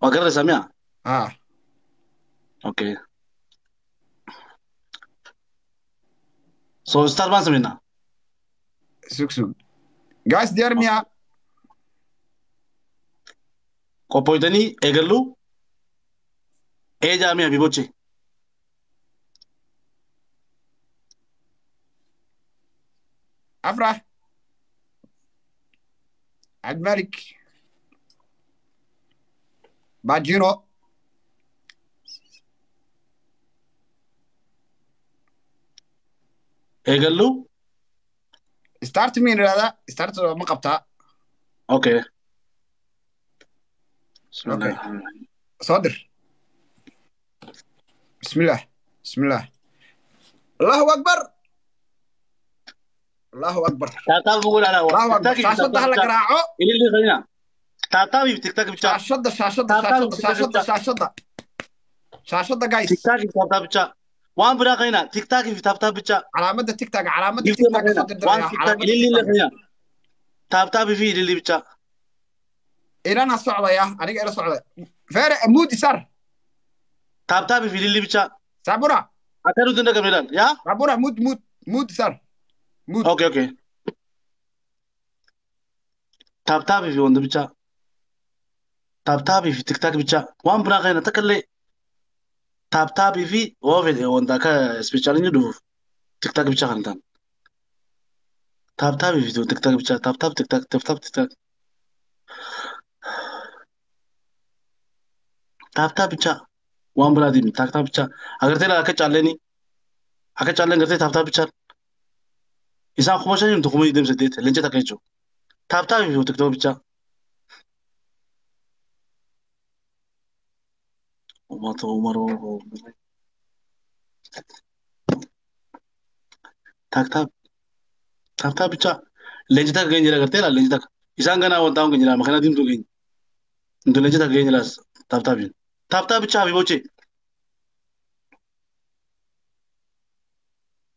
وقرر سامع. ها اوكي. سو ستار ما سمعنا. سوق سوق جايز ديرميا كوبويتني اجلو ايه جامي ابي بوتشي. افرح عبد الملك باجيرو اجلو. ستارت مين هذا ستارت ما قبتها اوكي. بسم الله اوكي الرحمن الرحيم. صدر بسم الله بسم الله الله اكبر الله اكبر تاتا بقول على هو الله تك اكبر تاك في شاشة تاك تاك هلا بتاع. قراعه اللي خلينا تاتا في تك تاك بتاع. شاشة شاشة تاتا شاشة في تك تاك شاشة بتاع. شاشة شاشة تك جايز تاك في تاتا بتاع. وان برا خلينا تك تاك في تاتا بتاع. علامة التيك تاك علامة جبت التيك ما تاك خلينا صدر وان دريا تك تاك علامة التيك اللي تاك خلينا تاتا في اللي بتاع. إلى أنا صعبة يا أنا إلى صعبة فير مود سر تاتا في اللي بتاع. سابورا أكيد تندك كميلان يا. سابورا مود سر مود اوكي اوكي. تاتا في وند بتاع. تاتا في تك تاك بتاع. وان برا خلينا تكلي تاتا في وافد وند كا سبيشالين يدو تك تاك بتاع خلنا. تاتا في تك تاك بتاع تاتا تك تاك تك تاك تك تاك تاتا بتاع. وان برا دي تاتا بتاع. أقدر تلا أكيد چالن garte tap tap bichar isa kuma shani to kuma idem sedit lenche ta kecho tap tap vi utek to bicha uma to umaro tak tap tap tap bicha lenche ta genjira garte la lenche ta isa ngana wanta genjira makana dim to gen to lenche ta genjira tap tap bicha vi boche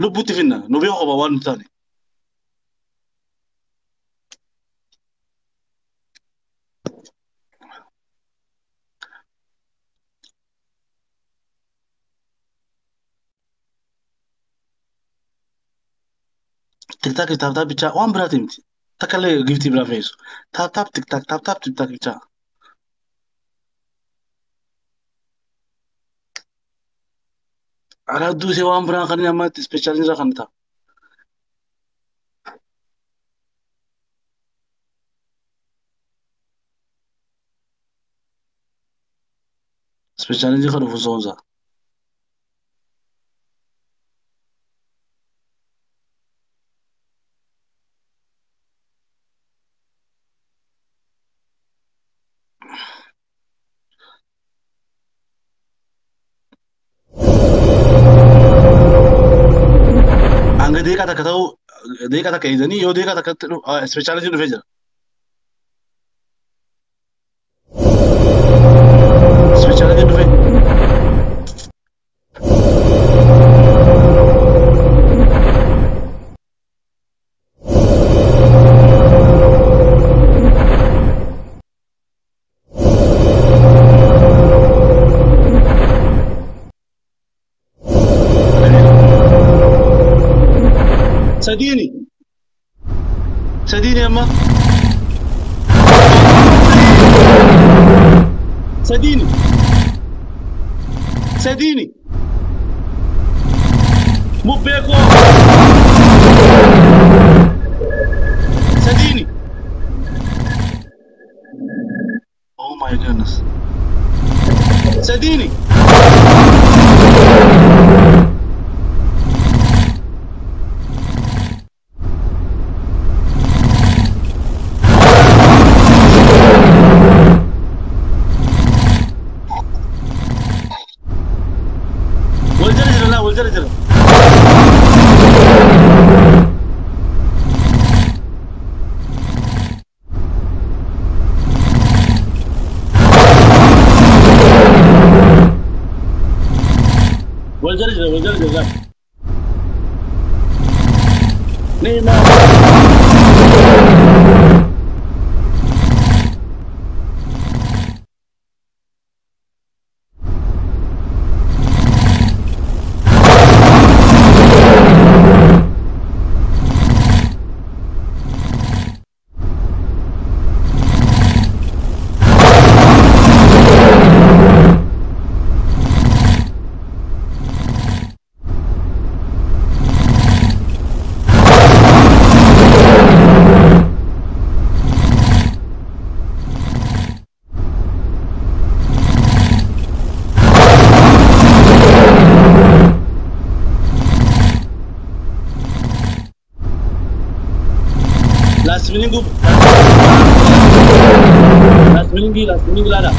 lu buti finna no bi ko ba wan tani tik tak tap tap bicha wan bratim takalle gifti bra face tap tap tik tak tap tap tik tak bicha ara du se wan bra kan amma special ni ra kan ta special ni kan fu zonza anga de kata kata de kata kaizani yo de kata kata speciality no feja speciality no feja صدقيني صدقيني يا اما صدقيني صدقيني مو بيكو صدقيني اوه ماي جودنس صدقيني والجرجر لا والجرجر والجرجر والجرجر لا نيمار last winning lada.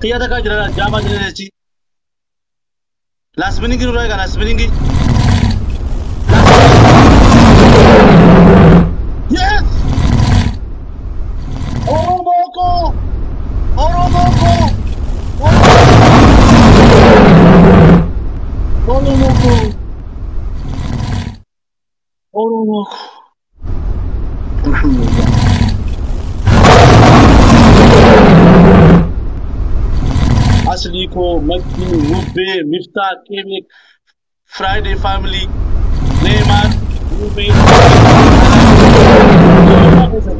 Kaya ta ka jira jama jira ci. Last winning ru ga last winning. Yes! Oromoko! Oromoko! Oromoko! Oromoko! Alhamdulillah. Asliko, Makki, Mubbe, Miftah, Kemik, Friday Family, Neymar, Mubbe.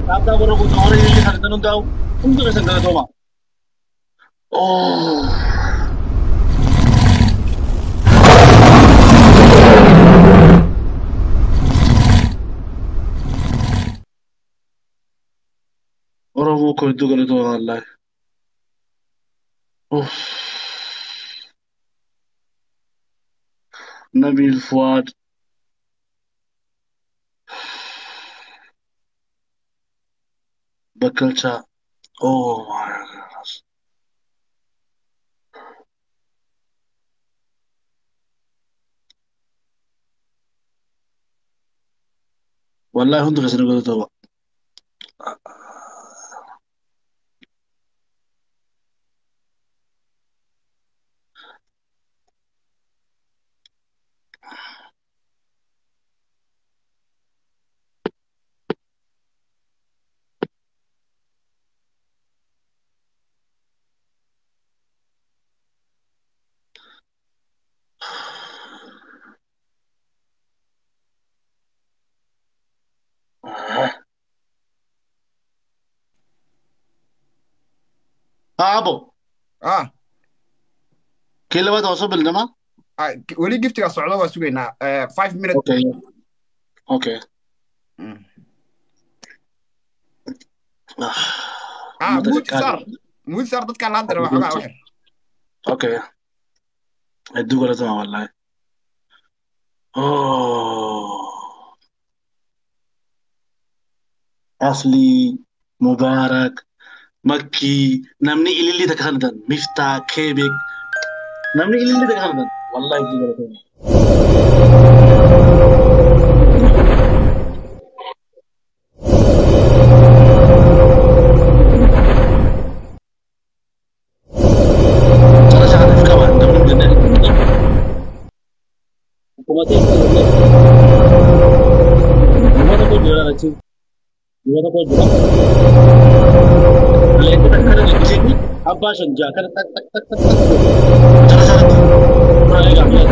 Kata baru ko orang ini hari tanong daw. Untuk kasi ang toma. Oh. Oromo ko itu ganito Allah. Oh. Nabil Fuad. Bakalcha. Oh my goodness. Wallahi untuk kasi ang ganito. Abo. Kailan ba ito sa bil naman? weli giftiga socdo waa sugaynaa 5 minutes. Okay. Okay. muud saar dadkaan laan dira waxoogaa waxir. Okay. Aduu kala tama wallahi. Oh. Asli, Mubarak, Makki, namni ililli takhandan, Miftah, Kebik, namni ililli takhandan. Wallahi aduu kala tama. Gimana kau juga? Lepas tak ada di sini, apa saja kan tak. Cara cara tu, mulai gambar.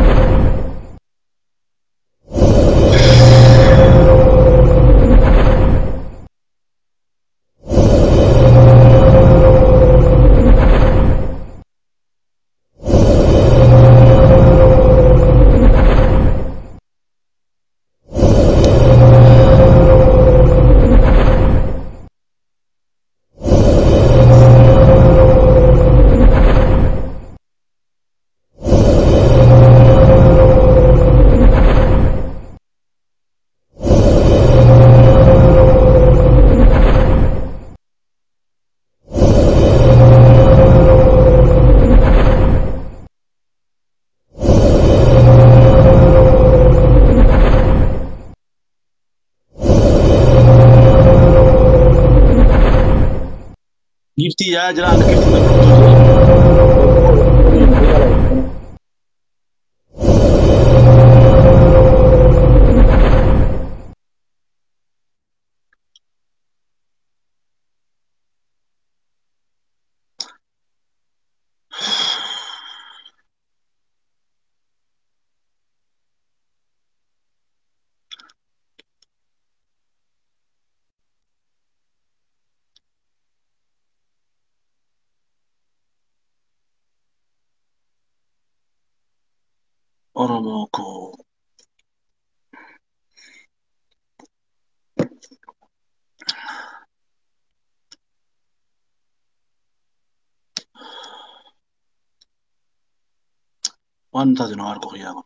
Gifty ya, jangan gift na Oromoko. Wanta dinar ko kaya ko.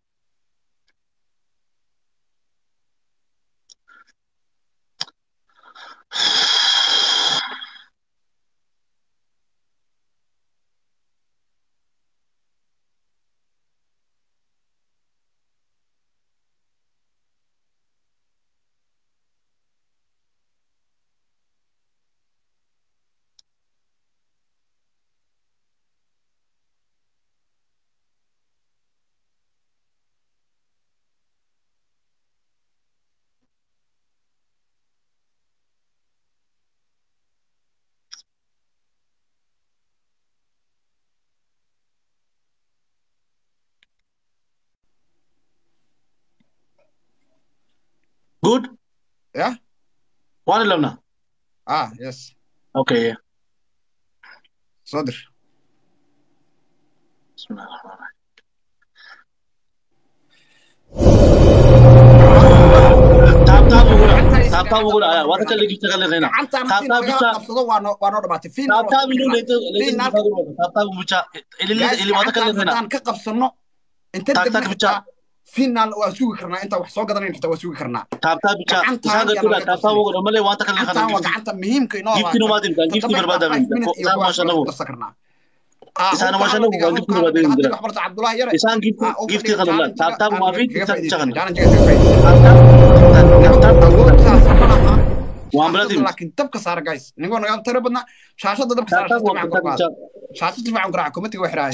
good Yeah. وانا لمنا Yes. اوكي صدر. بسم الله الرحمن الرحيم تاب وقول وانت اللي جبت غير هنا تاب بيتشا تاب منو اللي تاب بيتشا اللي وانت غير هنا كقبصنو انت تاب بيتشا فينال واسوق كرنا انت wax soo gadanay inta wasuugi karnaa تاب بيتشا ساغا كده تاب وقول مالي وانت غير انت هنا وقعنta muhiimka inoo جبت ما دين جبت برباده من سان ما شاء الله إسان ما شاء الله جبت برباده من wax barta Abdullah yare إسان جبت خلنا تاب ما في وامبلاتي laakiin dabka saar guys nigo naga tiro badna shaashada dabka saar shaashada fiican garaac committee wax raay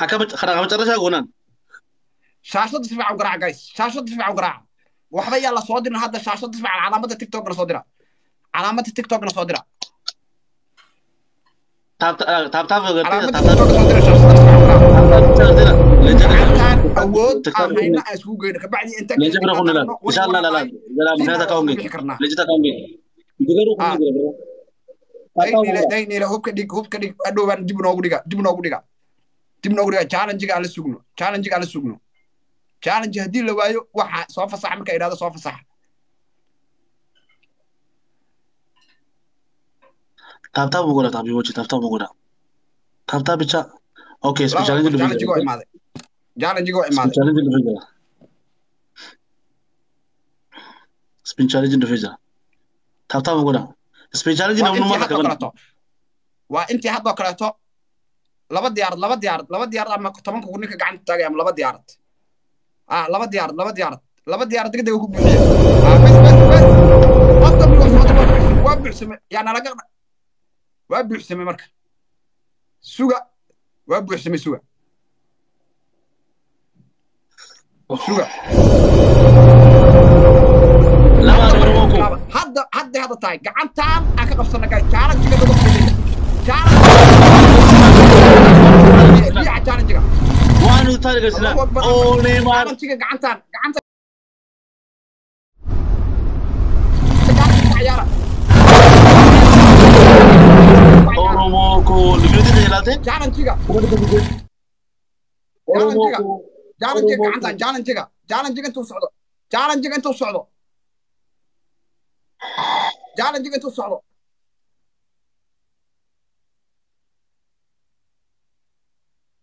akabad kharaga jarasha gonan shaashada fiican garaac guys shaashada fiican garaac waxba yaa la soo dirna hadda shaashada fiican calaamada TikTok na soo dira calaamada TikTok na soo dira taab awood ahayna isku geeyna ka bacdi inta leeyahay baro kunala insha Allah la la meeda ka onge leejita ka onge digaru kunala dayni hubka dhig adhowaan dib noogu dhiga challenge aan la sugno challenge hadii la waayo waxa soo fasax marka iraado soo fasax taab ugu taab iyo taab ugu taab bicha okay challenge go imaaday spin challenge individual taab ugu spin challenge na uma kalato waa intii hadda kalato laba diyaarad ama 10 ku ninka gacanta taagay ama laba diyaarad degdeg ku buuxiyo bas qofka waa buuxsame yaana laga waa buuxsame marka suga waa buuxsame suga hadda tahay gacantaan aan ka qabsana gaay challenge-ga lagu fidiyo challenge-ga waanu taariikhsana oo Neymar challenge-ga gacantaan Oromoko ligudida yelaate challenge-ga gacantaan challenge-ga intuu socdo challenge-ga intuu socdo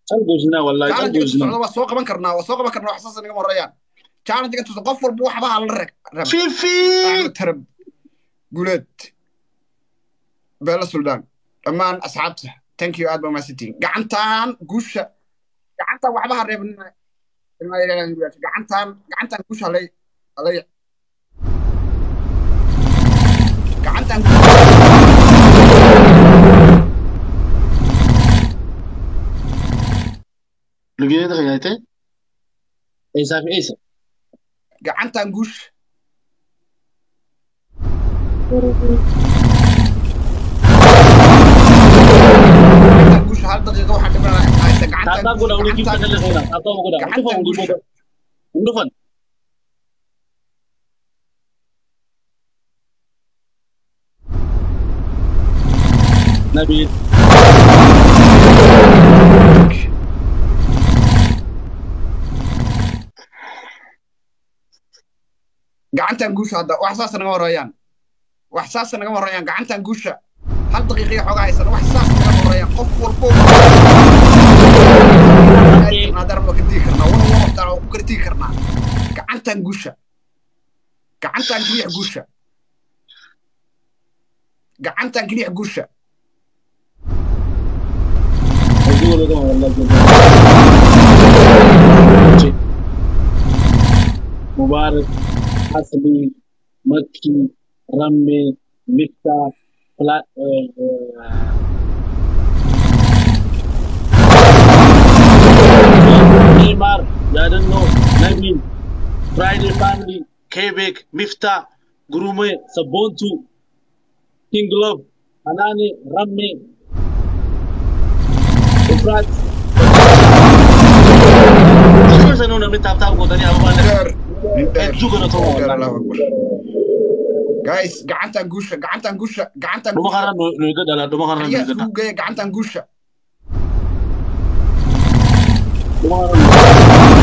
qalbina wallahi qalbina waa soo qaban karnaa wax saas naga marayaan challenge intuu qof walba waxba la rag fifi tarab guuled bela sultan amaan asxaabta thank you aad ba maasitiin gacantaan guusha gacantaan waxba ha reebin gacantaan guusha lay gacantaan ligudida khayate Isa gacantaan guusha hal daqiiqo waxa dhimanaysa gacantaan taab gula uni kibta kale khayna taab gula gacantaan guusha ndufan nabi gacantaan guusha hadda wax saas naga warayaan gacantaan guusha hal daqiiqo xogaa haysan wax saas naga warayaan qof walbo nadar ma kadii karnaa wala waqti aan ku kartii karnaa gacantaan guusha gacantaan kaliya guusha मुबारक हसबी मक्की रम्मे Mika Neymar Yadano Nagin Friday Family Quebec Mifta Gurume Sabontu King Love Hanani Ramme Efrat Sana namin tap-tap ko tani ako nin dheer Zugana to nin dheer wala. allahu akbar guys gacantan guusha gacantan Duma guusha kana no ida dala duma kana no xeryaha ida. iskugu geeya gacantan guusha Duma kana